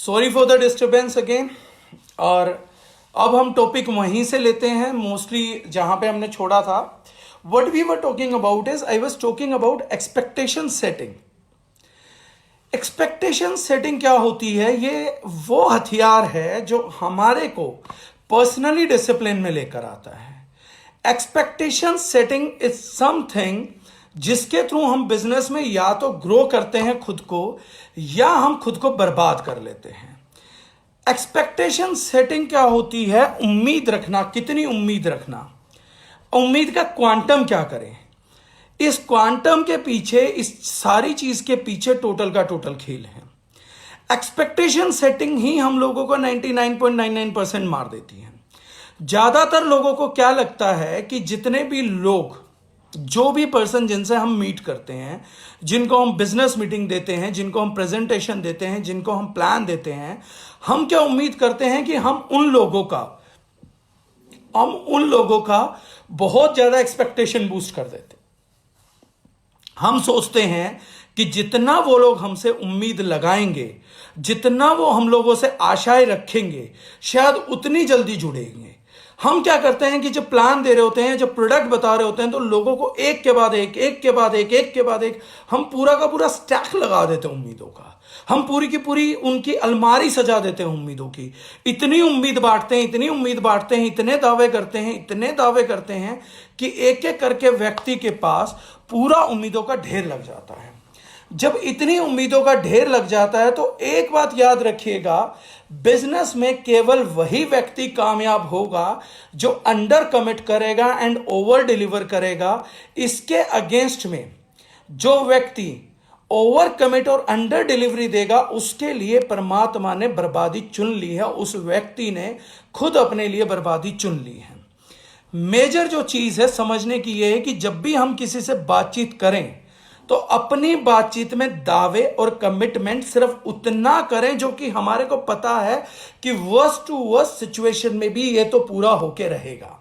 Sorry for the disturbance again. और अब हम टॉपिक वहीं से लेते हैं मोस्टली जहां पे हमने छोड़ा था। What we were talking about is I was talking about expectation setting. Expectation setting क्या होती है? ये वो हथियार है जो हमारे को पर्सनली डिसिप्लिन में लेकर आता है। एक्सपेक्टेशन सेटिंग इज समथिंग जिसके थ्रू हम बिजनेस में या तो ग्रो करते हैं खुद को या हम खुद को बर्बाद कर लेते हैं। एक्सपेक्टेशन सेटिंग क्या होती है? उम्मीद रखना। कितनी उम्मीद रखना, उम्मीद का क्वांटम क्या करें, इस क्वांटम के पीछे, इस सारी चीज के पीछे टोटल का टोटल खेल है। एक्सपेक्टेशन सेटिंग ही हम लोगों को 99.99% मार देती है। ज्यादातर लोगों को क्या लगता है कि जितने भी लोग, जो भी पर्सन जिनसे हम मीट करते हैं, जिनको हम बिजनेस मीटिंग देते हैं, जिनको हम प्रेजेंटेशन देते हैं, जिनको हम प्लान देते हैं, हम क्या उम्मीद करते हैं कि हम उन लोगों का बहुत ज्यादा एक्सपेक्टेशन बूस्ट कर देते। हम सोचते हैं कि जितना वो लोग हमसे उम्मीद लगाएंगे, जितना वो हम लोगों से आशाएं रखेंगे, शायद उतनी जल्दी जुड़ेंगे। हम क्या करते हैं कि जब प्लान दे रहे होते हैं, जब प्रोडक्ट बता रहे होते हैं, तो लोगों को एक के बाद एक हम पूरा का पूरा स्टैक लगा देते हैं उम्मीदों का। हम पूरी की पूरी उनकी अलमारी सजा देते हैं उम्मीदों की। इतनी उम्मीद बांटते हैं, इतने दावे करते हैं कि एक एक करके व्यक्ति के पास पूरा उम्मीदों का ढेर लग जाता है। जब इतनी उम्मीदों का ढेर लग जाता है तो एक बात याद रखिएगा, बिजनेस में केवल वही व्यक्ति कामयाब होगा जो अंडर कमिट करेगा एंड ओवर डिलीवर करेगा। इसके अगेंस्ट में जो व्यक्ति ओवर कमिट और अंडर डिलीवरी देगा, उसके लिए परमात्मा ने बर्बादी चुन ली है। उस व्यक्ति ने खुद अपने लिए बर्बादी चुन ली है। मेजर जो चीज है समझने की यह है कि जब भी हम किसी से बातचीत करें तो अपनी बातचीत में दावे और कमिटमेंट सिर्फ उतना करें जो कि हमारे को पता है कि वर्स्ट टू वर्स्ट सिचुएशन में भी ये तो पूरा होके रहेगा।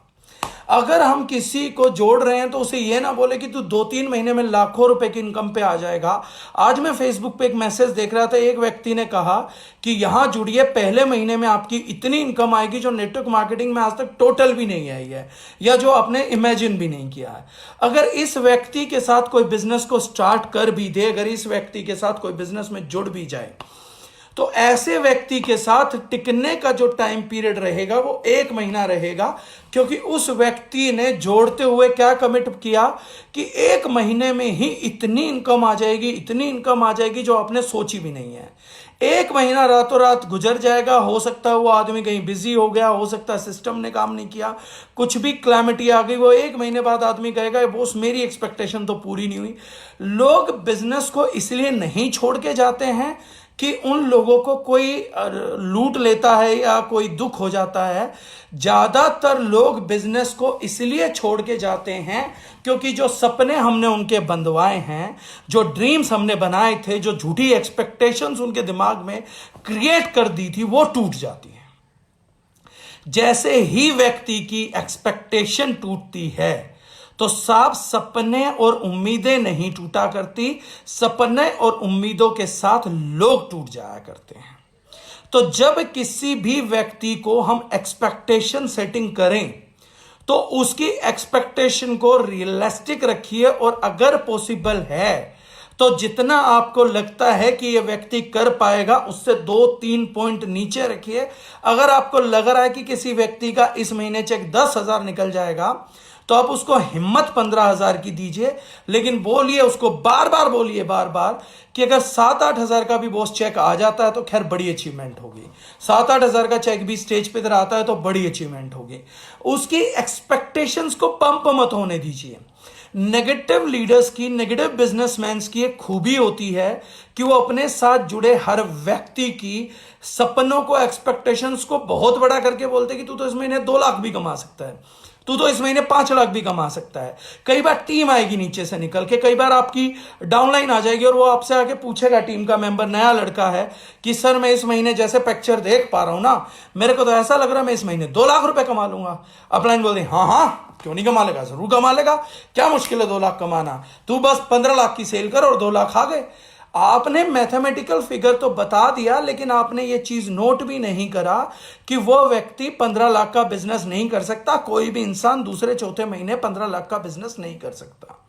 अगर हम किसी को जोड़ रहे हैं तो उसे ये ना बोले कि तू 2-3 महीने में लाखों रुपए की इनकम पे आ जाएगा। आज मैं फेसबुक पे एक मैसेज देख रहा था, एक व्यक्ति ने कहा कि यहां जुड़िए, पहले महीने में आपकी इतनी इनकम आएगी जो नेटवर्क मार्केटिंग में आज तक टोटल भी नहीं आई है या जो आपने इमेजिन भी नहीं किया है। अगर इस व्यक्ति के साथ कोई बिजनेस को स्टार्ट कर भी दे, अगर इस व्यक्ति के साथ कोई बिजनेस में जुड़ भी जाए, तो ऐसे व्यक्ति के साथ टिकने का जो टाइम पीरियड रहेगा वो 1 महीना रहेगा, क्योंकि उस व्यक्ति ने जोड़ते हुए क्या कमिट किया कि 1 महीने में ही इतनी इनकम आ जाएगी जो आपने सोची भी नहीं है। 1 महीना रातों रात गुजर जाएगा। हो सकता है वो आदमी कहीं बिजी हो गया, हो सकता है सिस्टम ने काम नहीं किया, कुछ भी क्लैमिटी आ गई, वो 1 महीने बाद आदमी कहेगा बोस मेरी एक्सपेक्टेशन तो पूरी नहीं हुई। लोग बिजनेस को इसलिए नहीं छोड़ के जाते हैं कि उन लोगों को कोई लूट लेता है या कोई दुख हो जाता है। ज्यादातर लोग बिजनेस को इसलिए छोड़ के जाते हैं क्योंकि जो सपने हमने उनके बंधवाए हैं, जो ड्रीम्स हमने बनाए थे, जो झूठी एक्सपेक्टेशंस उनके दिमाग में क्रिएट कर दी थी, वो टूट जाती है। जैसे ही व्यक्ति की एक्सपेक्टेशन टूटती है तो साफ सपने और उम्मीदें नहीं टूटा करती, सपने और उम्मीदों के साथ लोग टूट जाया करते हैं। तो जब किसी भी व्यक्ति को हम एक्सपेक्टेशन सेटिंग करें तो उसकी एक्सपेक्टेशन को रियलिस्टिक रखिए, और अगर पॉसिबल है तो जितना आपको लगता है कि यह व्यक्ति कर पाएगा उससे 2-3 पॉइंट नीचे रखिए। अगर आपको लग रहा है कि किसी व्यक्ति का इस महीने चेक 10,000 निकल जाएगा तो आप उसको हिम्मत 15,000 की दीजिए, लेकिन बोलिए उसको बार बार कि अगर 7-8 हजार का भी बॉस चेक आ जाता है तो खैर बड़ी अचीवमेंट होगी। 7-8 हजार का चेक भी स्टेज पे इधर आता है तो बड़ी अचीवमेंट होगी। उसकी एक्सपेक्टेशंस को पंप मत होने दीजिए। नेगेटिव लीडर्स की, नेगेटिव बिजनेसमैन की एक खूबी होती है कि वो अपने साथ जुड़े हर व्यक्ति की सपनों को, एक्सपेक्टेशंस को बहुत बड़ा करके बोलते कि तू तो इस महीने 2 लाख भी कमा सकता है, तू तो इस महीने 5 लाख भी कमा सकता है। कई बार टीम आएगी नीचे से निकल के, कई बार आपकी डाउनलाइन आ जाएगी और वो आपसे आके पूछेगा, टीम का मेंबर नया लड़का है, कि सर मैं इस महीने जैसे पिक्चर देख पा रहा हूं ना, मेरे को तो ऐसा लग रहा है मैं इस महीने 2 लाख रुपए कमा लूंगा। अपलाइन बोल दे हाँ क्यों नहीं कमा लेगा, जरूर कमा लेगा, क्या मुश्किल है 2 लाख कमाना, तू बस 15 लाख की सेल कर और 2 लाख आ गए। आपने मैथमेटिकल फिगर तो बता दिया, लेकिन आपने ये चीज नोट भी नहीं करा कि वो व्यक्ति 15 लाख का बिजनेस नहीं कर सकता। कोई भी इंसान दूसरे चौथे महीने 15 लाख का बिजनेस नहीं कर सकता।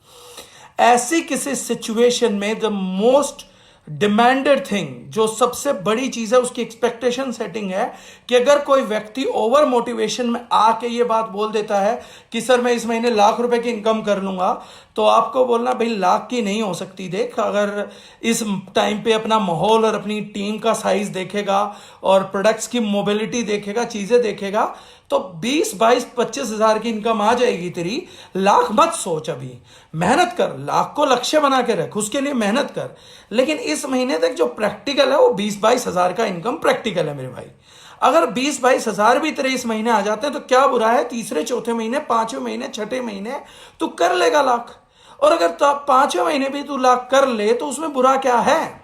ऐसी किसी सिचुएशन में द मोस्ट डिमांडेड थिंग, जो सबसे बड़ी चीज है, उसकी एक्सपेक्टेशन सेटिंग है कि अगर कोई व्यक्ति ओवर मोटिवेशन में आके ये बात बोल देता है कि सर मैं इस महीने लाख रुपए की इनकम कर लूंगा, तो आपको बोलना भाई लाख की नहीं हो सकती। देख, अगर इस टाइम पे अपना माहौल और अपनी टीम का साइज देखेगा और प्रोडक्ट्स की मोबिलिटी देखेगा, चीजें देखेगा, तो 20, 22, 25 हजार की इनकम आ जाएगी तेरी। लाख मत सोच, अभी मेहनत कर, लाख को लक्ष्य बना के रख, उसके लिए मेहनत कर। लेकिन इस महीने तक जो प्रैक्टिकल है वो 20-22 हजार का इनकम प्रैक्टिकल है मेरे भाई। अगर 20-22 हजार भी तेरे इस महीने आ जाते हैं तो क्या बुरा है? तीसरे चौथे महीने, पांचवें महीने, छठे महीने तू कर लेगा लाख। और अगर पांचवें महीने भी तू लाख कर ले तो उसमें बुरा क्या है?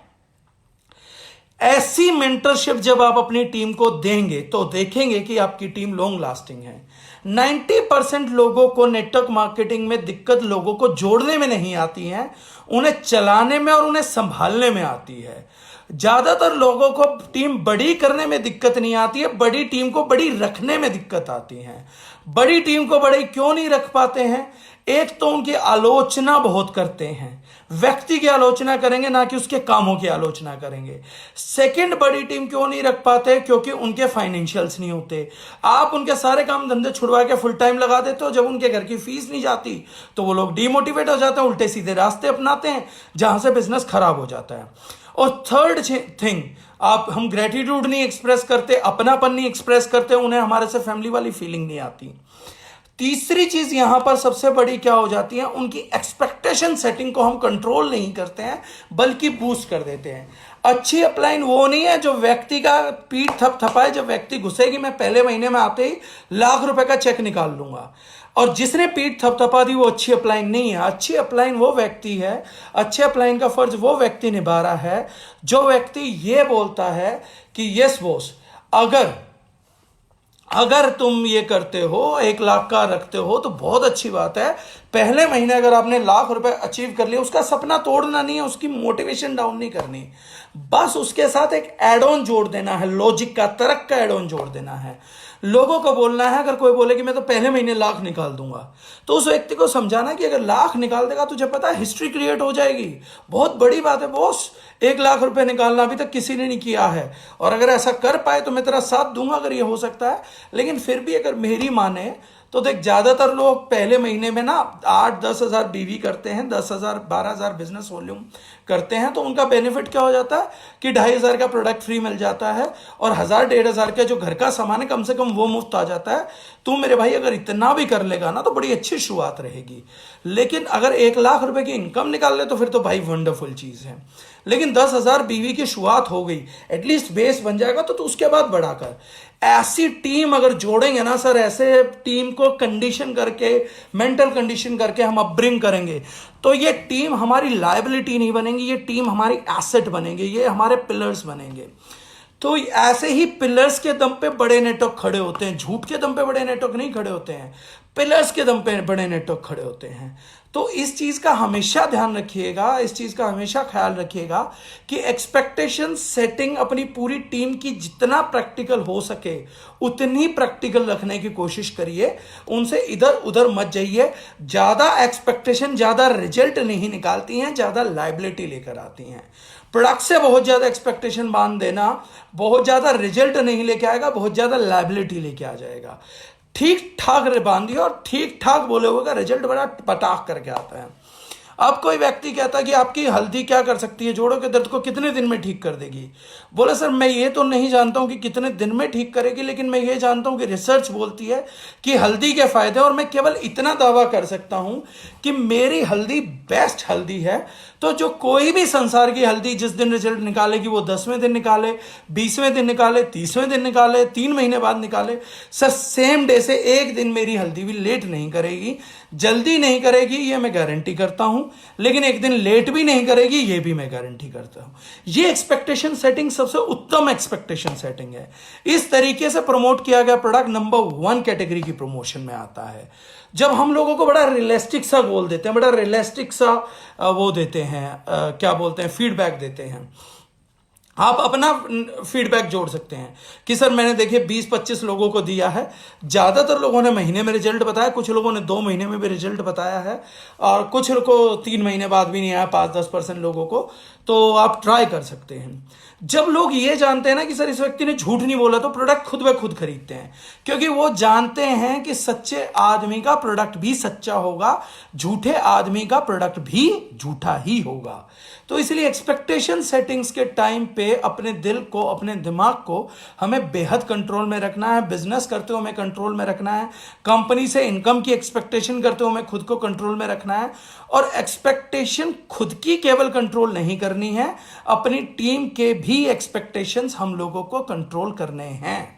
ऐसी मेंटरशिप जब आप अपनी टीम को देंगे तो देखेंगे कि आपकी टीम लॉन्ग लास्टिंग है। 90% लोगों को नेटवर्क मार्केटिंग में दिक्कत लोगों को जोड़ने में नहीं आती है, उन्हें चलाने में और उन्हें संभालने में आती है। ज्यादातर लोगों को टीम बड़ी करने में दिक्कत नहीं आती है, बड़ी टीम को बड़ी रखने में दिक्कत आती है। बड़ी टीम को बड़ी क्यों नहीं रख पाते हैं? एक तो उनकी आलोचना बहुत करते हैं, व्यक्ति की आलोचना करेंगे ना कि उसके कामों की आलोचना करेंगे। सेकंड, बड़ी टीम क्यों नहीं रख पाते? क्योंकि उनके फाइनेंशियल्स नहीं होते। आप उनके सारे काम धंधे छुड़वा के फुल टाइम लगा देते हो, जब उनके घर की फीस नहीं जाती तो वो लोग डीमोटिवेट हो जाते हैं, उल्टे सीधे रास्ते अपनाते हैं, जहां से बिजनेस खराब हो जाता है। और थर्ड थिंग, हम ग्रेटिट्यूड नहीं एक्सप्रेस करते, अपनापन नहीं एक्सप्रेस करते, उन्हें हमारे से फैमिली वाली फीलिंग नहीं आती। तीसरी चीज यहां पर सबसे बड़ी क्या हो जाती है? उनकी एक्सपेक्टेशन सेटिंग को हम कंट्रोल नहीं करते हैं, बल्कि बूस्ट कर देते हैं। अच्छी अपलाइन वो नहीं है जो व्यक्ति का पीठ थपथपाए, जब व्यक्ति घुसेगी मैं पहले महीने में आते ही लाख रुपए का चेक निकाल लूंगा, और जिसने पीठ थपथपा दी वो अच्छी अपलाइन नहीं है। अच्छी अपलाइन वो व्यक्ति है, अच्छे अपलाइन का फर्ज वो व्यक्ति निभा रहा है जो व्यक्ति ये बोलता है कि यस बॉस, अगर तुम ये करते हो, 1 लाख का रखते हो तो बहुत अच्छी बात है। पहले महीने अगर आपने लाख रुपए अचीव कर लिया, उसका सपना तोड़ना नहीं है, उसकी मोटिवेशन डाउन नहीं करनी, बस उसके साथ एक एड ऑन जोड़ देना है, लॉजिक का, तर्क का एड ऑन जोड़ देना है। लोगों को बोलना है, अगर कोई बोले कि मैं तो पहले महीने लाख निकाल दूंगा, तो उस व्यक्ति को समझाना कि अगर लाख निकाल देगा तुझे पता है हिस्ट्री क्रिएट हो जाएगी, बहुत बड़ी बात है बॉस, 1 लाख रुपए निकालना अभी तक किसी ने नहीं किया है, और अगर ऐसा कर पाए तो मैं तेरा साथ दूंगा अगर ये हो सकता है। लेकिन फिर भी अगर मेरी माने तो देख, ज्यादातर लोग पहले महीने में ना 8-10 हजार बीवी करते हैं, 10,000 12,000 बिजनेस वॉल्यूम करते हैं, तो उनका बेनिफिट क्या हो जाता है कि 2,500 का प्रोडक्ट फ्री मिल जाता है, और 1,000-1,500 का जो घर का सामान है कम से कम वो मुफ्त आ जाता है। तू मेरे भाई अगर इतना भी कर लेगा ना तो बड़ी अच्छी शुरुआत रहेगी। लेकिन अगर 1 लाख रुपए की इनकम निकाल ले तो फिर तो भाई वंडरफुल चीज है। लेकिन 10,000 बीवी की शुरुआत हो गई, एटलीस्ट बेस बन जाएगा, तो उसके बाद बढ़ाकर ऐसी टीम अगर जोड़ेंगे ना सर, ऐसे टीम को कंडीशन करके, मेंटल कंडीशन करके हम अपब्रिंग करेंगे, तो ये टीम हमारी लायबिलिटी नहीं बनेंगी, ये टीम हमारी एसेट बनेंगे, ये हमारे पिलर्स बनेंगे। तो ऐसे ही पिलर्स के दम पे बड़े नेटवर्क खड़े होते हैं, झूठ के दम पे बड़े नेटवर्क नहीं खड़े होते हैं, पिलर्स के दम पे बड़े नेटवर्क खड़े होते हैं। तो इस चीज का हमेशा ध्यान रखिएगा, इस चीज का हमेशा ख्याल रखिएगा कि एक्सपेक्टेशन सेटिंग अपनी पूरी टीम की जितना प्रैक्टिकल हो सके उतनी प्रैक्टिकल रखने की कोशिश करिए, उनसे इधर उधर मत जाइए। ज्यादा एक्सपेक्टेशन ज्यादा रिजल्ट नहीं निकालती हैं, ज्यादा लायबिलिटी लेकर आती हैं। प्रोडक्ट से बहुत ज्यादा एक्सपेक्टेशन बांध देना बहुत ज्यादा रिजल्ट नहीं लेके आएगा, बहुत ज्यादा लायबिलिटी लेके आ जाएगा। ठीक ठाक बांधिए और ठीक ठाक बोले हुए का रिजल्ट बड़ा पटाख करके आता है। अब कोई व्यक्ति कहता है कि आपकी हल्दी क्या कर सकती है, जोड़ों के दर्द को कितने दिन में ठीक कर देगी। बोले सर मैं ये तो नहीं जानता हूं कि कितने दिन में ठीक करेगी, लेकिन मैं ये जानता हूं कि रिसर्च बोलती है कि हल्दी के फायदे, और मैं केवल इतना दावा कर सकता हूं कि मेरी हल्दी बेस्ट हल्दी है। तो जो कोई भी संसार की हल्दी जिस दिन रिजल्ट निकालेगी वो 10वें दिन निकाले, 20वें दिन निकाले, 30वें दिन निकाले, 3 महीने बाद निकाले, सर सेम डे से 1 दिन मेरी हल्दी भी लेट नहीं करेगी। जल्दी नहीं करेगी ये मैं गारंटी करता हूं, लेकिन एक दिन लेट भी नहीं करेगी ये भी मैं गारंटी करता हूं। ये एक्सपेक्टेशन सेटिंग सबसे उत्तम एक्सपेक्टेशन सेटिंग है। इस तरीके से प्रमोट किया गया प्रोडक्ट नंबर 1 कैटेगरी की प्रमोशन में आता है। जब हम लोगों को बड़ा रियलिस्टिक सा गोल देते हैं, बड़ा रियलिस्टिक सा वो देते हैं, क्या बोलते हैं, फीडबैक देते हैं। आप अपना फीडबैक जोड़ सकते हैं कि सर मैंने देखिए 20-25 लोगों को दिया है, ज़्यादातर लोगों ने महीने में रिजल्ट बताया, कुछ लोगों ने 2 महीने में भी रिजल्ट बताया है, और कुछ को 3 महीने बाद भी नहीं आया, 5-10% लोगों को। तो आप ट्राई कर सकते हैं। जब लोग ये जानते हैं ना कि सर इस व्यक्ति ने झूठ नहीं बोला, तो प्रोडक्ट खुद ब खुद खरीदते हैं, क्योंकि वो जानते हैं कि सच्चे आदमी का प्रोडक्ट भी सच्चा होगा, झूठे आदमी का प्रोडक्ट भी झूठा ही होगा। तो इसलिए एक्सपेक्टेशन सेटिंग्स के टाइम पे अपने दिल को, अपने दिमाग को हमें बेहद कंट्रोल में रखना है। बिजनेस करते हुए हमें कंट्रोल में रखना है, कंपनी से इनकम की एक्सपेक्टेशन करते हुए हमें खुद को कंट्रोल में रखना है। और एक्सपेक्टेशन खुद की केवल कंट्रोल नहीं करनी है, अपनी टीम के भी एक्सपेक्टेशंस हम लोगों को कंट्रोल करने हैं।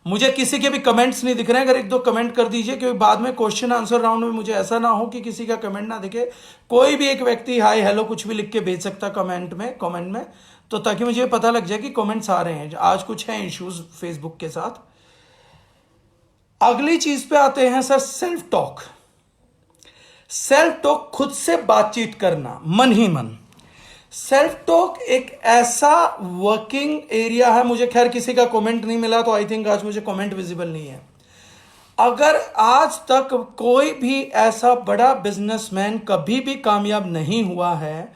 मुझे किसी के भी कमेंट्स नहीं दिख रहे हैं, अगर 1-2 कमेंट कर दीजिए, क्योंकि बाद में क्वेश्चन आंसर राउंड में मुझे ऐसा ना हो कि किसी का कमेंट ना दिखे। कोई भी एक व्यक्ति हाय हेलो कुछ भी लिख के भेज सकता कमेंट में, तो ताकि मुझे पता लग जाए कि कमेंट्स आ रहे हैं। आज कुछ है इश्यूज फेसबुक के साथ। अगली चीज पे आते हैं sir, self talk. Self talk, खुद से बातचीत करना मन ही मन। सेल्फ टॉक एक ऐसा वर्किंग एरिया है, मुझे खैर किसी का कमेंट नहीं मिला, तो आई थिंक आज मुझे कमेंट विजिबल नहीं है। अगर आज तक कोई भी ऐसा बड़ा बिजनेसमैन कभी भी कामयाब नहीं हुआ है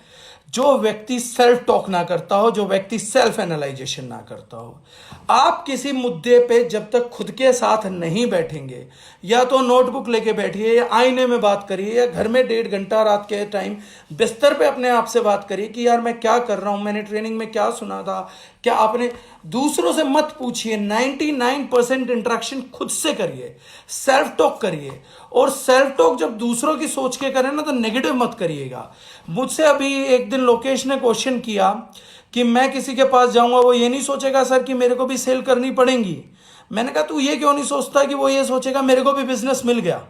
जो व्यक्ति सेल्फ टॉक ना करता हो, जो व्यक्ति सेल्फ एनालाइजेशन ना करता हो। आप किसी मुद्दे पे जब तक खुद के साथ नहीं बैठेंगे, या तो नोटबुक लेके बैठिए, या आईने में बात करिए, या घर में 1.5 घंटा रात के टाइम बिस्तर पे अपने आप से बात करिए कि यार मैं क्या कर रहा हूं, मैंने ट्रेनिंग में क्या सुना था, क्या आपने। दूसरों से मत पूछिए, 99% इंटरेक्शन खुद से करिए, सेल्फ टॉक करिए। और सेल्फ टॉक जब दूसरों की सोच के करें ना, तो नेगेटिव मत करिएगा। मुझसे अभी एक दिन लोकेश ने क्वेश्चन किया कि मैं किसी के पास जाऊंगा, वो ये नहीं सोचेगा सर कि मेरे को भी सेल करनी पड़ेगी। मैंने कहा तू ये क्यों नहीं सोचता कि वो ये सोचेगा मेरे को भी बिजनेस मिल गया।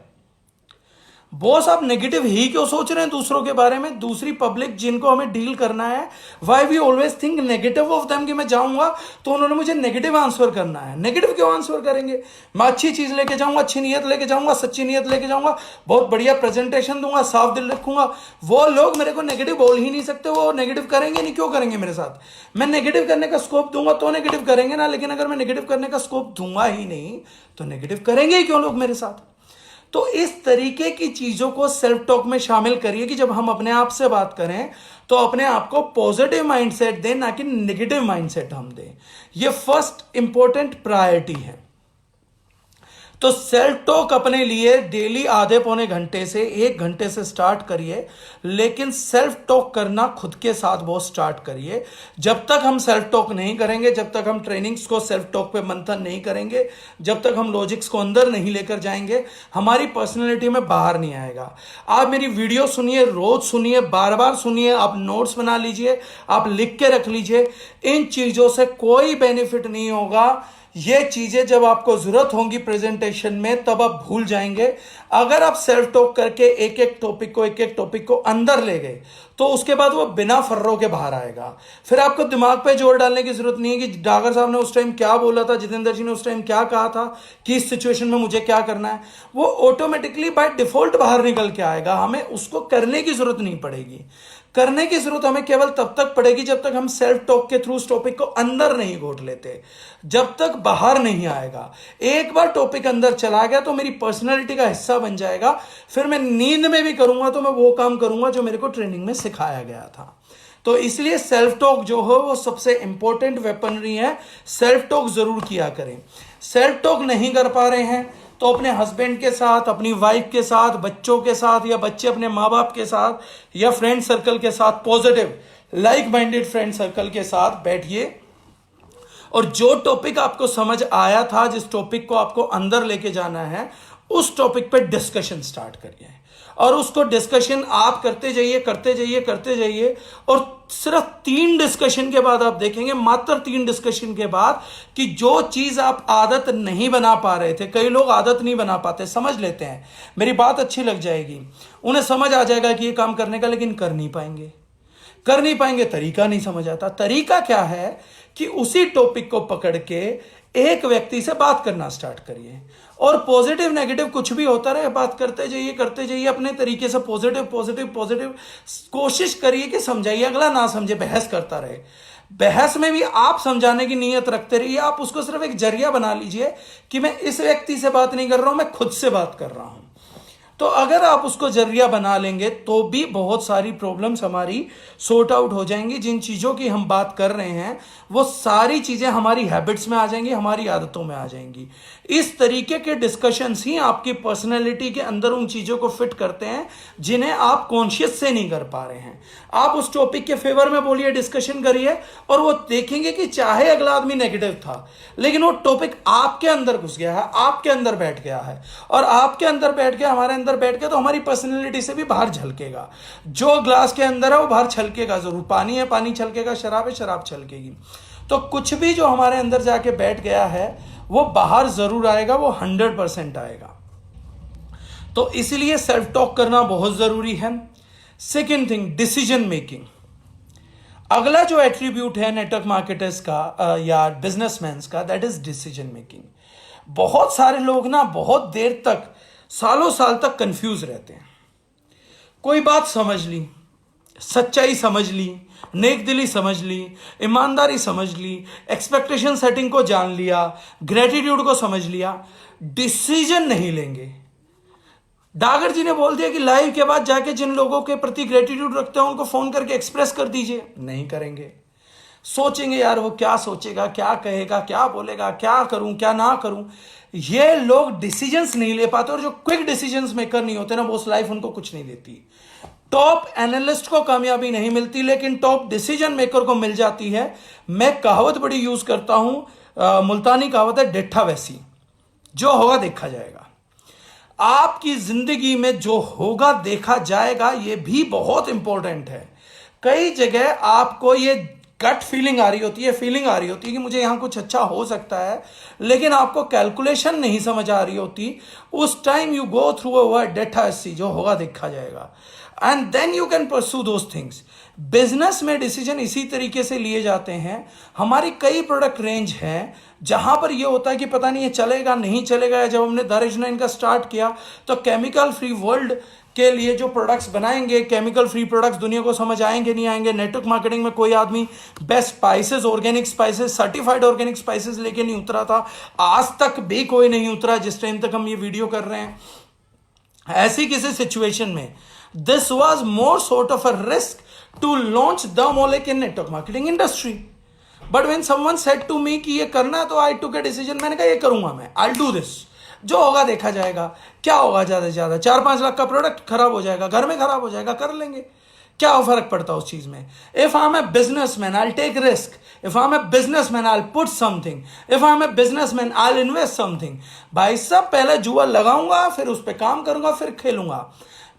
बॉस आप नेगेटिव ही क्यों सोच रहे हैं दूसरों के बारे में? दूसरी पब्लिक जिनको हमें डील करना है, why we always think negative of them, कि मैं जाऊंगा तो उन्होंने मुझे नेगेटिव आंसर करना है। नेगेटिव क्यों आंसर करेंगे? मैं अच्छी चीज लेके जाऊंगा, अच्छी नीयत लेके जाऊंगा, सच्ची नीयत लेके जाऊंगा, बहुत बढ़िया प्रेजेंटेशन दूंगा, साफ दिल रखूंगा। वो लोग मेरे को नेगेटिव बोल ही नहीं सकते, वो नेगेटिव करेंगे नहीं। क्यों करेंगे मेरे साथ? मैं नेगेटिव करने का स्कोप दूंगा तो नेगेटिव करेंगे ना, लेकिन अगर मैं नेगेटिव करने का स्कोप दूंगा ही नहीं तो नेगेटिव करेंगे ही क्यों लोग मेरे साथ? तो इस तरीके की चीजों को सेल्फ टॉक में शामिल करिए कि जब हम अपने आप से बात करें तो अपने आप को पॉजिटिव माइंडसेट दें, ना कि नेगेटिव माइंडसेट हम दें। ये फर्स्ट इंपॉर्टेंट प्रायोरिटी है। तो सेल्फ टॉक अपने लिए डेली आधे पौने घंटे से 1 घंटे से स्टार्ट करिए, लेकिन सेल्फ टॉक करना खुद के साथ बहुत स्टार्ट करिए। जब तक हम सेल्फ टॉक नहीं करेंगे, जब तक हम ट्रेनिंग्स को सेल्फ टॉक पे मंथन नहीं करेंगे, जब तक हम लॉजिक्स को अंदर नहीं लेकर जाएंगे, हमारी पर्सनैलिटी में बाहर नहीं आएगा। आप मेरी वीडियो सुनिए, रोज सुनिए, बार बार सुनिए, आप नोट्स बना लीजिए, आप लिख के रख लीजिए। इन चीजों से कोई बेनिफिट नहीं होगा। ये चीजें जब आपको जरूरत होगी प्रेजेंटेशन में, तब आप भूल जाएंगे। अगर आप सेल्फ टॉक करके एक एक टॉपिक को अंदर ले गए, तो उसके बाद वो बिना फर्रों के बाहर आएगा। फिर आपको दिमाग पे जोर डालने की जरूरत नहीं है कि डागर साहब ने उस टाइम क्या बोला था, जितेंद्र जी ने उस टाइम क्या कहा था, कि इस सिचुएशन में मुझे क्या करना है। वो ऑटोमेटिकली बाय डिफॉल्ट बाहर निकल के आएगा, हमें उसको करने की जरूरत नहीं पड़ेगी। करने की जरूरत हमें केवल तब तक पड़ेगी जब तक हम सेल्फ टॉक के थ्रू उस टॉपिक को अंदर नहीं घोट लेते, जब तक बाहर नहीं आएगा। एक बार टॉपिक अंदर चला गया तो मेरी पर्सनैलिटी का हिस्सा बन जाएगा। फिर मैं नींद में भी करूंगा तो मैं वो काम करूंगा जो मेरे को ट्रेनिंग में सिखाया गया था। तो इसलिए सेल्फ टॉक जो हो वो सबसे इंपॉर्टेंट वेपनरी है। सेल्फ टॉक जरूर किया करें। सेल्फ टॉक नहीं कर पा रहे हैं तो अपने हस्बैंड के साथ, अपनी वाइफ के साथ, बच्चों के साथ, या बच्चे अपने माँ बाप के साथ, या फ्रेंड सर्कल के साथ, positive like minded friend circle के साथ बैठिए, और जो टॉपिक आपको समझ आया था, जिस टॉपिक को आपको अंदर लेके जाना है, उस टॉपिक पे डिस्कशन स्टार्ट करिए। और उसको डिस्कशन आप करते जाइए करते जाइए करते जाइए, और सिर्फ 3 डिस्कशन के बाद आप देखेंगे, मात्र 3 डिस्कशन के बाद, कि जो चीज आप आदत नहीं बना पा रहे थे, कई लोग आदत नहीं बना पाते, समझ लेते हैं, मेरी बात अच्छी लग जाएगी, उन्हें समझ आ जाएगा कि ये काम करने का, लेकिन कर नहीं पाएंगे, कर नहीं पाएंगे, तरीका नहीं समझ आता। तरीका क्या है कि उसी टॉपिक को पकड़ के एक व्यक्ति से बात करना स्टार्ट करिए, और पॉजिटिव नेगेटिव कुछ भी होता रहे, बात करते जाइए अपने तरीके से, पॉजिटिव पॉजिटिव पॉजिटिव, कोशिश करिए कि समझाइए, अगला ना समझे, बहस करता रहे। बहस में भी आप समझाने की नीयत रखते रहिए, आप उसको सिर्फ एक जरिया बना लीजिए कि मैं इस व्यक्ति से बात नहीं कर रहा हूं, मैं खुद से बात कर रहा हूं। तो अगर आप उसको जरिया बना लेंगे तो भी बहुत सारी प्रॉब्लम्स हमारी सॉर्ट आउट हो जाएंगी। जिन चीज़ों की हम बात कर रहे हैं वो सारी चीज़ें हमारी हैबिट्स में आ जाएंगी, हमारी आदतों में आ जाएंगी। इस तरीके के डिस्कशंस ही आपकी पर्सनैलिटी के अंदर उन चीज़ों को फिट करते हैं जिन्हें आप कॉन्शियस से नहीं कर पा रहे हैं। आप उस टॉपिक के फेवर में बोलिए, डिस्कशन करिए, और वो देखेंगे कि चाहे अगला आदमी नेगेटिव था, लेकिन वो टॉपिक आपके अंदर घुस गया है, आपके अंदर बैठ गया है, और आपके अंदर बैठ गया, हमारे अंदर बैठ गया, तो हमारी पर्सनैलिटी से भी बाहर झलकेगा। जो ग्लास के अंदर है वो बाहर छलकेगा जरूर, पानी है पानी छलकेगा, शराब है शराब छलकेगी। तो कुछ भी जो हमारे अंदर जाके बैठ गया है वो बाहर जरूर आएगा, वो 100% आएगा। तो इसलिए सेल्फ टॉक करना बहुत जरूरी है। Second thing, decision making. अगला जो एट्रीब्यूट है नेटवर्क मार्केटर्स का या बिजनेसमैन का, दैट इज डिसीजन मेकिंग। बहुत सारे लोग ना बहुत देर तक, सालों साल तक कंफ्यूज रहते हैं। कोई बात समझ ली, सच्चाई समझ ली, नेक दिली समझ ली, ईमानदारी समझ ली, एक्सपेक्टेशन सेटिंग को जान लिया, ग्रेटिट्यूड को समझ लिया, डिसीजन नहीं लेंगे। डागर जी ने बोल दिया कि लाइव के बाद जाके जिन लोगों के प्रति ग्रेटिट्यूड रखते हैं उनको फोन करके एक्सप्रेस कर दीजिए, नहीं करेंगे। सोचेंगे यार वो क्या सोचेगा, क्या कहेगा, क्या बोलेगा, क्या करूं क्या ना करूं। ये लोग डिसीजंस नहीं ले पाते, और जो क्विक डिसीजंस मेकर नहीं होते ना, वो लाइफ उनको कुछ नहीं देती। टॉप एनालिस्ट को कामयाबी नहीं मिलती, लेकिन टॉप डिसीजन मेकर को मिल जाती है। मैं कहावत बड़ी यूज करता हूं, मुल्तानी कहावत है, डेठा वैसी, जो होगा देखा जाएगा। आपकी जिंदगी में जो होगा देखा जाएगा, ये भी बहुत इंपॉर्टेंट है। कई जगह आपको ये गट फीलिंग आ रही होती है, फीलिंग आ रही होती है कि मुझे यहां कुछ अच्छा हो सकता है, लेकिन आपको कैलकुलेशन नहीं समझ आ रही होती। उस time you go through a word data SC, जो होगा देखा जाएगा, and then you can pursue those things. Business में डिसीजन इसी तरीके से लिए जाते हैं। हमारी कई प्रोडक्ट रेंज हैं जहां पर यह होता है कि पता नहीं ये चलेगा नहीं चलेगा। जब हमने दारुल का स्टार्ट किया तो केमिकल फ्री वर्ल्ड के लिए जो प्रोडक्ट्स बनाएंगे, केमिकल फ्री प्रोडक्ट्स दुनिया को समझ आएंगे नहीं आएंगे। नेटवर्क मार्केटिंग में कोई आदमी best spices, organic spices, certified organic spices लेके नहीं उतरा था। आज तक भी कोई नहीं उतरा जिस टाइम तक हम ये वीडियो कर रहे हैं। ऐसी किसी सिचुएशन में this was more sort of a risk to launch the Molec in network marketing industry. But when someone said to me कि ये करना है, तो आई टुक अ डिसीजन। मैंने कहा ये करूंगा मैं, आई डू दिस, जो होगा देखा जाएगा। क्या होगा, ज्यादा से ज्यादा 4-5 लाख का प्रोडक्ट खराब हो जाएगा, घर में खराब हो जाएगा, कर लेंगे, क्या फर्क पड़ता है उस चीज में। If I am a businessman I take risk, if I am a businessman I put something, if I am a businessman I invest something. भाई साहब, पहले जुआ लगाऊंगा, फिर उस पर काम करूंगा, फिर खेलूंगा।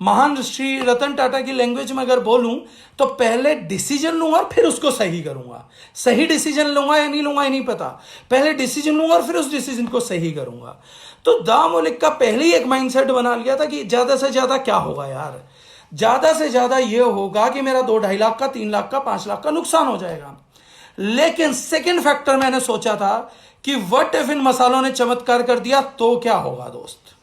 महान श्री रतन टाटा की लैंग्वेज में अगर बोलूं तो पहले डिसीजन लूंगा और फिर उसको सही करूंगा। सही डिसीजन लूंगा या नहीं लूंगा ये नहीं पता, पहले डिसीजन लूंगा और फिर उस डिसीजन को सही करूंगा। तो द मोलेक का पहले ही एक माइंडसेट बना लिया था कि ज्यादा से ज्यादा क्या होगा यार, ज्यादा से ज्यादा ये होगा कि मेरा 2-2.5 लाख का, 3 लाख का, 5 लाख का नुकसान हो जाएगा। लेकिन सेकेंड फैक्टर मैंने सोचा था कि व्हाट इफ इन मसालों ने चमत्कार कर दिया तो क्या होगा दोस्त।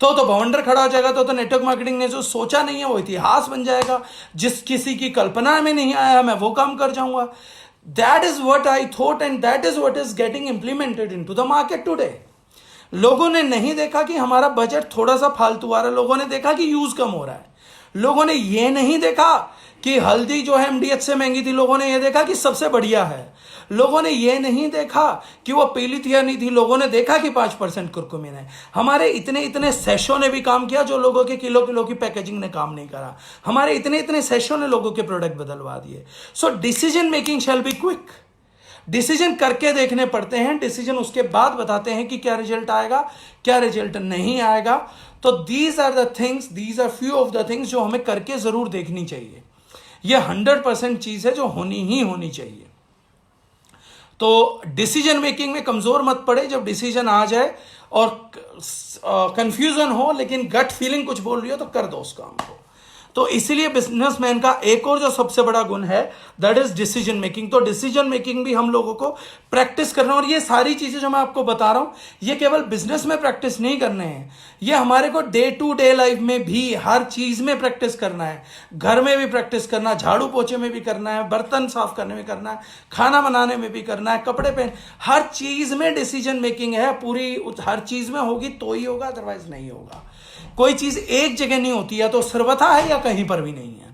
तो भवंडर खड़ा हो जाएगा। तो नेटवर्क मार्केटिंग ने जो सोचा नहीं है वो इतिहास बन जाएगा। जिस किसी की कल्पना में नहीं आया मैं वो काम कर जाऊंगा। That is what I thought and that is what is getting implemented into the market today. लोगों ने नहीं देखा कि हमारा बजट थोड़ा सा फालतू आ रहा है, लोगों ने देखा कि यूज कम हो रहा है। लोगों ने ये नहीं देखा कि हल्दी जो है एमडीएच से महंगी थी, लोगों ने ये देखा कि सबसे बढ़िया है। लोगों ने ये नहीं देखा कि वो पीली थी या नहीं थी, लोगों ने देखा कि 5% कुरकुमिन है। हमारे इतने इतने सेशों ने भी काम किया जो लोगों के किलो किलो की पैकेजिंग ने काम नहीं करा। हमारे इतने इतने सेशों ने लोगों के प्रोडक्ट बदलवा दिए। So decision making shall be quick. Decision करके देखने पड़ते हैं, डिसीजन उसके बाद बताते हैं कि क्या रिजल्ट आएगा क्या रिजल्ट नहीं आएगा। तो these are the things, these are few of the things जो हमें करके जरूर देखनी चाहिए। ये 100% चीज है जो होनी ही होनी चाहिए। तो डिसीजन मेकिंग में कमजोर मत पड़े। जब डिसीजन आ जाए और कंफ्यूजन हो लेकिन गट फीलिंग कुछ बोल रही हो तो कर दो उस काम को। तो इसीलिए बिजनेसमैन का एक और जो सबसे बड़ा गुण है दैट इज डिसीजन मेकिंग। तो डिसीजन मेकिंग भी हम लोगों को प्रैक्टिस करना, और ये सारी चीजें जो मैं आपको बता रहा हूं ये केवल बिजनेस में प्रैक्टिस नहीं करने हैं, ये हमारे को डे टू डे लाइफ में भी हर चीज में प्रैक्टिस करना है। घर में भी प्रैक्टिस करना, झाड़ू पोछे में भी करना है, बर्तन साफ करने में करना है, खाना बनाने में भी करना है, कपड़े पहन, हर चीज में डिसीजन मेकिंग है। पूरी हर चीज में होगी तो ही होगा, अदरवाइज नहीं होगा। कोई चीज एक जगह नहीं होती, या तो सर्वथा है या कहीं पर भी नहीं है।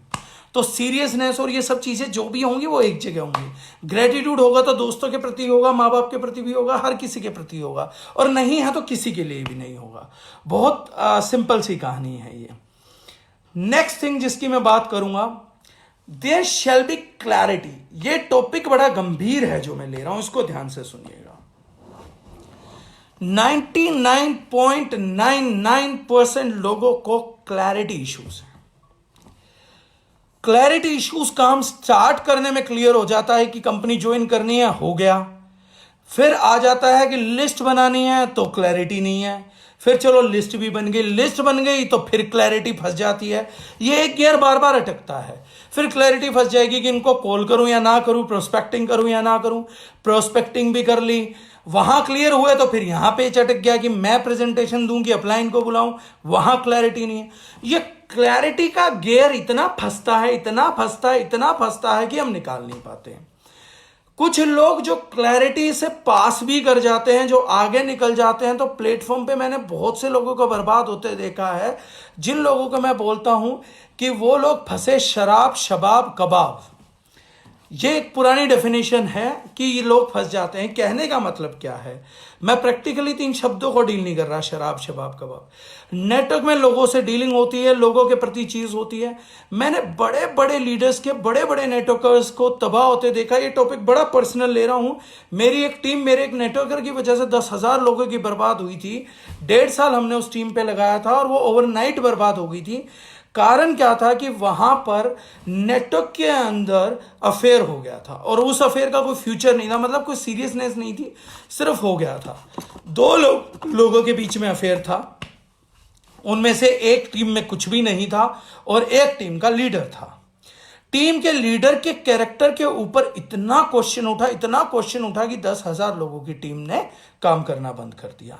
तो सीरियसनेस और ये सब चीजें जो भी होंगी वो एक जगह होंगी। ग्रेटिट्यूड होगा तो दोस्तों के प्रति होगा, माँ बाप के प्रति भी होगा, हर किसी के प्रति होगा, और नहीं है तो किसी के लिए भी नहीं होगा। बहुत सिंपल सी कहानी है ये। नेक्स्ट थिंग जिसकी मैं बात करूंगा, देयर शैल बी क्लैरिटी। ये टॉपिक बड़ा गंभीर है जो मैं ले रहा हूं, इसको ध्यान से सुनिएगा। 99.99% लोगों को क्लैरिटी इश्यूज है। क्लैरिटी इश्यूज काम स्टार्ट करने में क्लियर हो जाता है कि कंपनी ज्वाइन करनी है, हो गया। फिर आ जाता है कि लिस्ट बनानी है तो क्लैरिटी नहीं है। फिर चलो लिस्ट भी बन गई, लिस्ट बन गई तो फिर क्लैरिटी फंस जाती है। ये एक गियर बार बार अटकता है। फिर क्लैरिटी फंस जाएगी कि इनको कॉल करूं या ना करूं, प्रोस्पेक्टिंग करूं या ना करूं। प्रोस्पेक्टिंग भी कर ली, वहां क्लियर हुए तो फिर यहां पे चटक गया कि मैं प्रेजेंटेशन दूं कि अपलाइन को बुलाऊं, वहां क्लैरिटी नहीं है। ये क्लैरिटी का गियर इतना फंसता है, इतना फंसता है, इतना फंसता है कि हम निकाल नहीं पाते हैं। कुछ लोग जो क्लैरिटी से पास भी कर जाते हैं, जो आगे निकल जाते हैं, तो प्लेटफॉर्म पे मैंने बहुत से लोगों को बर्बाद होते देखा है। जिन लोगों को मैं बोलता हूं कि वो लोग फंसे शराब, शबाब, कबाब। ये एक पुरानी डेफिनेशन है कि ये लोग फंस जाते हैं। कहने का मतलब क्या है, मैं प्रैक्टिकली 3 शब्दों को डील नहीं कर रहा, शराब, शबाब, कबाब। नेटवर्क में लोगों से डीलिंग होती है, लोगों के प्रति चीज होती है। मैंने बड़े बड़े लीडर्स के, बड़े बड़े नेटवर्कर्स को तबाह होते देखा। ये टॉपिक बड़ा पर्सनल ले रहा हूं। मेरी एक टीम, मेरे एक नेटवर्कर की वजह से 10,000 लोगों की बर्बाद हुई थी। 1.5 साल हमने उस टीम पे लगाया था और वो ओवरनाइट बर्बाद हो गई थी। कारण क्या था कि वहां पर नेटवर्क के अंदर अफेयर हो गया था, और उस अफेयर का कोई फ्यूचर नहीं था, मतलब कोई सीरियसनेस नहीं थी, सिर्फ हो गया था। 2 लोगों के बीच में अफेयर था, उनमें से एक टीम में कुछ भी नहीं था और एक टीम का लीडर था। टीम के लीडर के कैरेक्टर के ऊपर इतना क्वेश्चन उठा, इतना क्वेश्चन उठा कि 10,000 लोगों की टीम ने काम करना बंद कर दिया।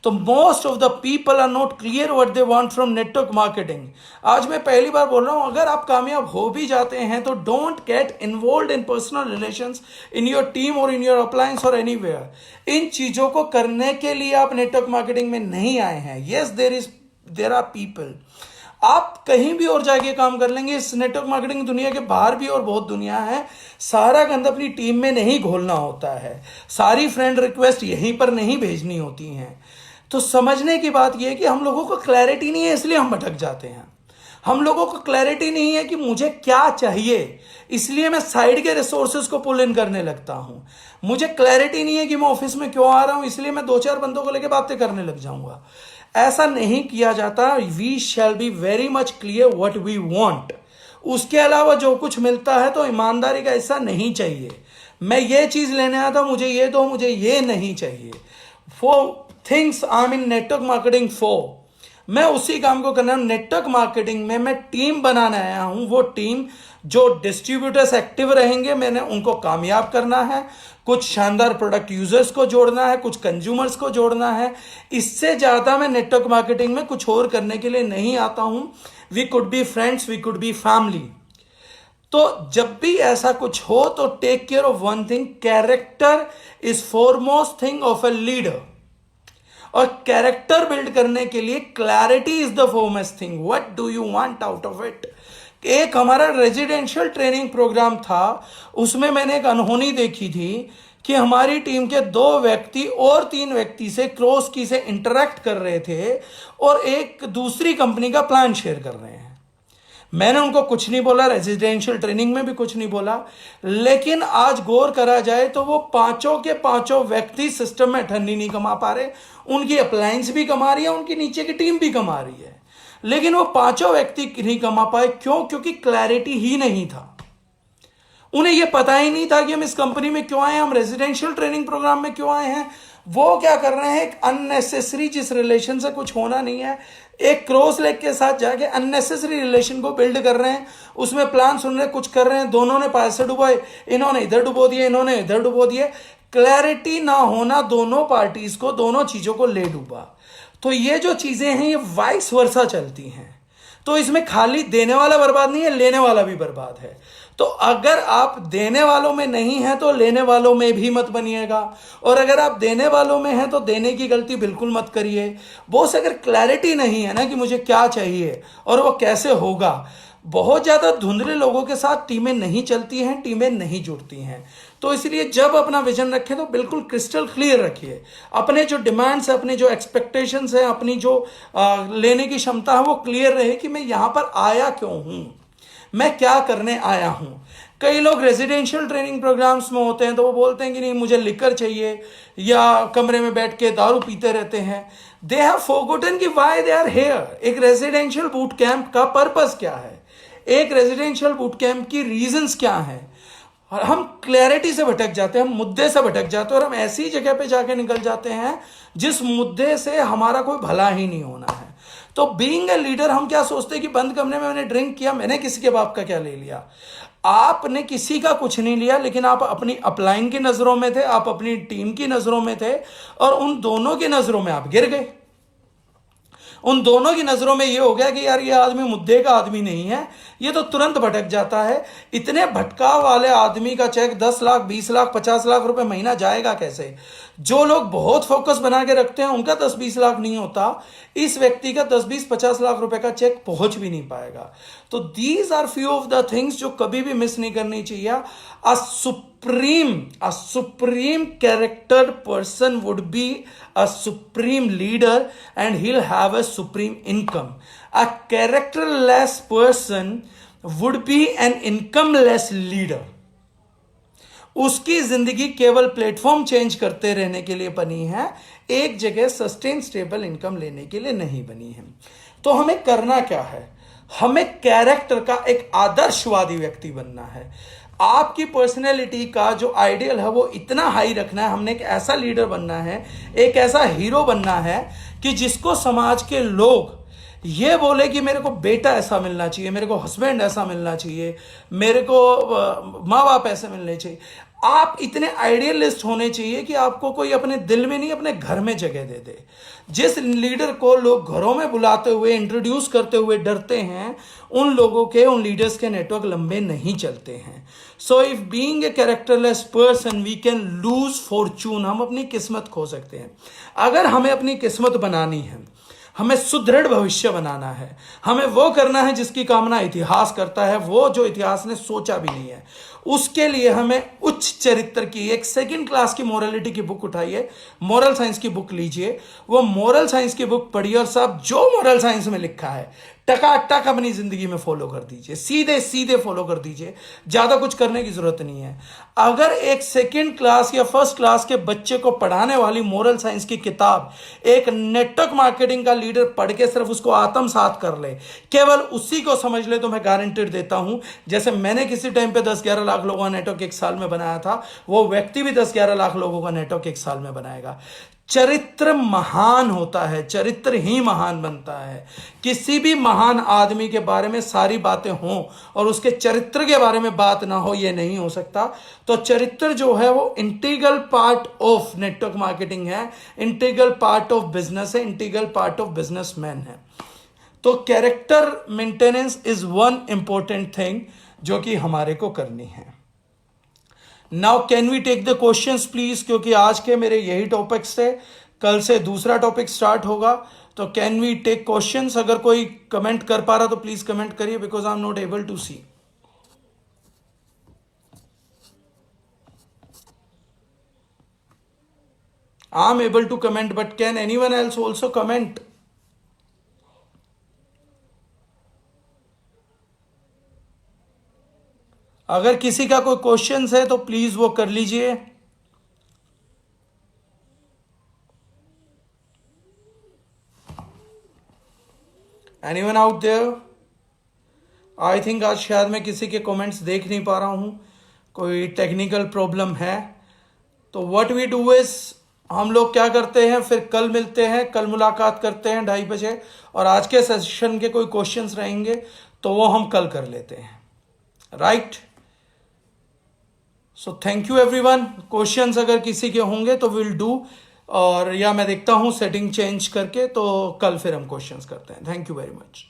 तो most of the people are not clear what they want from network marketing. आज मैं पहली बार बोल रहा हूं, अगर आप कामयाब हो भी जाते हैं तो don't get involved in personal relations in your team और इन योर अप्लायंस और एनीवेयर। इन चीजों को करने के लिए आप नेटवर्क मार्केटिंग में नहीं आए हैं। यस, देयर आर पीपल, आप कहीं भी और जाके काम कर लेंगे। इस नेटवर्क मार्केटिंग दुनिया के बाहर भी और बहुत दुनिया है। सारा गंद अपनी टीम में नहीं घोलना होता है, सारी फ्रेंड रिक्वेस्ट यहीं पर नहीं भेजनी होती हैं। तो समझने की बात यह है कि हम लोगों को क्लैरिटी नहीं है, इसलिए हम भटक जाते हैं। हम लोगों को क्लैरिटी नहीं है कि मुझे क्या चाहिए, इसलिए मैं साइड के रिसोर्सेज को पुल इन करने लगता हूं। मुझे क्लैरिटी नहीं है कि मैं ऑफिस में क्यों आ रहा हूं, इसलिए मैं 2-4 बंदों को लेकर बातें करने लग जाऊंगा। ऐसा नहीं किया जाता। We shall be very much clear what we want. उसके अलावा जो कुछ मिलता है तो ईमानदारी का हिस्सा नहीं चाहिए। मैं ये चीज लेने आया था, मुझे ये दो, मुझे ये नहीं चाहिए। For things I am in network marketing for, मैं उसी काम को करना हूं। नेटवर्क मार्केटिंग में मैं टीम बनाने आया हूं। वो टीम जो डिस्ट्रीब्यूटर्स एक्टिव रहेंगे, मैंने उनको कामयाब करना है। कुछ शानदार प्रोडक्ट यूजर्स को जोड़ना है, कुछ कंज्यूमर्स को जोड़ना है। इससे ज्यादा मैं नेटवर्क मार्केटिंग में कुछ और करने के लिए नहीं आता हूं। We could be friends, we could be family. तो जब भी ऐसा कुछ हो तो take care of one thing, character is foremost thing of a leader. और कैरेक्टर बिल्ड करने के लिए clarity is the foremost thing. What do you want out of it. एक हमारा रेजिडेंशियल ट्रेनिंग प्रोग्राम था, उसमें मैंने एक अनहोनी देखी थी कि हमारी टीम के 2 व्यक्ति और 3 व्यक्ति से क्रॉस की से इंटरेक्ट कर रहे थे और एक दूसरी कंपनी का प्लान शेयर कर रहे हैं। मैंने उनको कुछ नहीं बोला, रेजिडेंशियल ट्रेनिंग में भी कुछ नहीं बोला, लेकिन आज गौर करा जाए तो वो पांचों के पांचों व्यक्ति सिस्टम में अठन्नी नहीं कमा पा रहे। उनकी अप्लायंस भी कमा रही है, उनकी नीचे की टीम भी कमा रही है, लेकिन वो पांचों व्यक्ति नहीं कमा पाए। क्यों? क्योंकि क्लैरिटी ही नहीं था। उन्हें यह पता ही नहीं था कि हम इस कंपनी में क्यों आए हैं, हम रेजिडेंशियल ट्रेनिंग प्रोग्राम में क्यों आए हैं। वो क्या कर रहे हैं, एक अननेसेसरी, जिस रिलेशन से कुछ होना नहीं है, एक क्रॉस लेग के साथ जाके अननेसेसरी रिलेशन को बिल्ड कर रहे हैं, उसमें प्लान सुन रहे, कुछ कर रहे हैं। दोनों ने पैसे डुबोए, इन्होंने इधर डुबो दिए, इन्होंने इधर डुबो दिए। क्लैरिटी ना होना दोनों पार्टीज को, दोनों चीजों को ले डूबा। तो ये जो चीजें हैं ये वाइस वर्सा चलती हैं। तो इसमें खाली देने वाला बर्बाद नहीं है, लेने वाला भी बर्बाद है। तो अगर आप देने वालों में नहीं है तो लेने वालों में भी मत बनिएगा, और अगर आप देने वालों में हैं तो देने की गलती बिल्कुल मत करिए। बॉस, अगर क्लैरिटी नहीं है ना कि मुझे क्या चाहिए और वो कैसे होगा, बहुत ज्यादा धुंधले लोगों के साथ टीमें नहीं चलती हैं, टीमें नहीं जुड़ती हैं। तो इसलिए जब अपना विजन रखें तो बिल्कुल क्रिस्टल क्लियर रखिए। अपने जो डिमांड्स है, अपने जो एक्सपेक्टेशंस है, अपनी जो लेने की क्षमता है, वो क्लियर रहे कि मैं यहां पर आया क्यों हूं, मैं क्या करने आया हूं। कई लोग रेजिडेंशियल ट्रेनिंग प्रोग्राम्स में होते हैं तो वो बोलते हैं कि नहीं मुझे लिकर चाहिए, या कमरे में बैठ के दारू पीते रहते हैं। दे हैव फॉरगॉटन कि व्हाई दे आर हियर। एक रेजिडेंशियल बूट कैंप का पर्पस क्या है, एक रेजिडेंशियल बूट कैंप की रीजंस क्या है। और हम क्लैरिटी से भटक जाते हैं, हम मुद्दे से भटक जाते हैं, और हम ऐसी जगह पे जाके निकल जाते हैं जिस मुद्दे से हमारा कोई भला ही नहीं होना है। तो बीइंग ए लीडर हम क्या सोचते हैं कि बंद कमरे में मैंने ड्रिंक किया, मैंने किसी के बाप का क्या ले लिया। आपने किसी का कुछ नहीं लिया, लेकिन आप अपनी अपलाइन की नजरों में थे, आप अपनी टीम की नजरों में थे, और उन दोनों की नजरों में आप गिर गए। उन दोनों की नजरों में ये हो गया कि यार ये आदमी मुद्दे का आदमी नहीं है, ये तो तुरंत भटक जाता है। इतने भटकाव वाले आदमी का चेक 10 लाख 20 लाख 50 लाख रुपए महीना जाएगा कैसे। जो लोग बहुत फोकस बना के रखते हैं उनका 10-20 लाख नहीं होता, इस व्यक्ति का 10-20-50 लाख रुपए का चेक पहुंच भी नहीं पाएगा। तो these are few of the things जो कभी भी मिस नहीं करनी चाहिए। A supreme character person would be a supreme leader and he'll have a supreme income. A characterless person would be an incomeless leader. उसकी जिंदगी केवल प्लेटफॉर्म चेंज करते रहने के लिए बनी है, एक जगह सस्टेन स्टेबल इनकम लेने के लिए नहीं बनी है। तो हमें करना क्या है, हमें कैरेक्टर का एक आदर्शवादी व्यक्ति बनना है। आपकी पर्सनैलिटी का जो आइडियल है वो इतना हाई रखना है। हमने एक ऐसा लीडर बनना है, एक ऐसा हीरो बनना है कि जिसको समाज के लोग ये बोले कि मेरे को बेटा ऐसा मिलना चाहिए, मेरे को हस्बैंड ऐसा मिलना चाहिए, मेरे को माँ बाप ऐसे मिलने चाहिए। आप इतने आइडियलिस्ट होने चाहिए कि आपको कोई अपने दिल में नहीं, अपने घर में जगह दे दे। जिस लीडर को लोग घरों में बुलाते हुए, इंट्रोड्यूस करते हुए डरते हैं, उन लोगों के, उन लीडर्स के नेटवर्क लंबे नहीं चलते हैं। So if being a characterless person we can lose fortune, हम अपनी किस्मत खो सकते हैं। अगर हमें अपनी किस्मत बनानी है, हमें सुदृढ़ भविष्य बनाना है, हमें वो करना है जिसकी कामना इतिहास करता है, वो जो इतिहास ने सोचा भी नहीं है, उसके लिए हमें उच्च चरित्र की एक सेकंड क्लास की मोरालिटी की बुक उठाइए, मोरल साइंस की बुक लीजिए, वो मोरल साइंस की बुक पढ़िए, और साहब जो मोरल साइंस में लिखा है टकाटक अपनी जिंदगी में फॉलो कर दीजिए, सीधे सीधे फॉलो कर दीजिए, ज्यादा कुछ करने की जरूरत नहीं है। अगर एक सेकंड क्लास या फर्स्ट क्लास के बच्चे को पढ़ाने वाली मोरल साइंस की किताब एक नेटवर्क मार्केटिंग का लीडर पढ़ के सिर्फ उसको आत्मसात कर ले, केवल उसी को समझ ले, तो मैं गारंटेड देता हूं, जैसे मैंने किसी टाइम पे 10-11 लाख लोगों का नेटवर्क एक साल में बनाया था, वो व्यक्ति भी 10-11 लाख लोगों का नेटवर्क एक साल में बनाएगा। चरित्र महान होता है, चरित्र ही महान बनता है। किसी भी महान आदमी के बारे में सारी बातें हों और उसके चरित्र के बारे में बात ना हो, यह नहीं हो सकता। तो चरित्र जो है वो integral part of network marketing है, इंटीग्रल पार्ट ऑफ बिजनेस है, इंटीग्रल पार्ट ऑफ बिजनेसमैन है। तो character maintenance is one important thing जो कि हमारे को करनी है। Now can we take the questions please, क्योंकि आज के मेरे यही टॉपिक्स थे, कल से दूसरा टॉपिक स्टार्ट होगा। तो कैन वी टेक क्वेश्चंस? अगर कोई कमेंट कर पा रहा तो प्लीज कमेंट करिए, because I am not able to see. I am able to comment, but can anyone else also comment? अगर किसी का कोई क्वेश्चंस है तो प्लीज वो कर लीजिए। Anyone out there? I think आज शायद मैं किसी के कमेंट्स देख नहीं पा रहा हूं, कोई टेक्निकल प्रॉब्लम है। तो व्हाट वी डू इज, हम लोग क्या करते हैं, फिर कल मिलते हैं, कल मुलाकात करते हैं 2:30 बजे। और आज के सेशन के कोई क्वेश्चंस रहेंगे तो वो हम कल कर लेते हैं, right? So thank you everyone. Questions अगर किसी के होंगे तो विल डू, और या मैं देखता हूं सेटिंग चेंज करके, तो कल फिर हम क्वेश्चंस करते हैं। Thank you very much.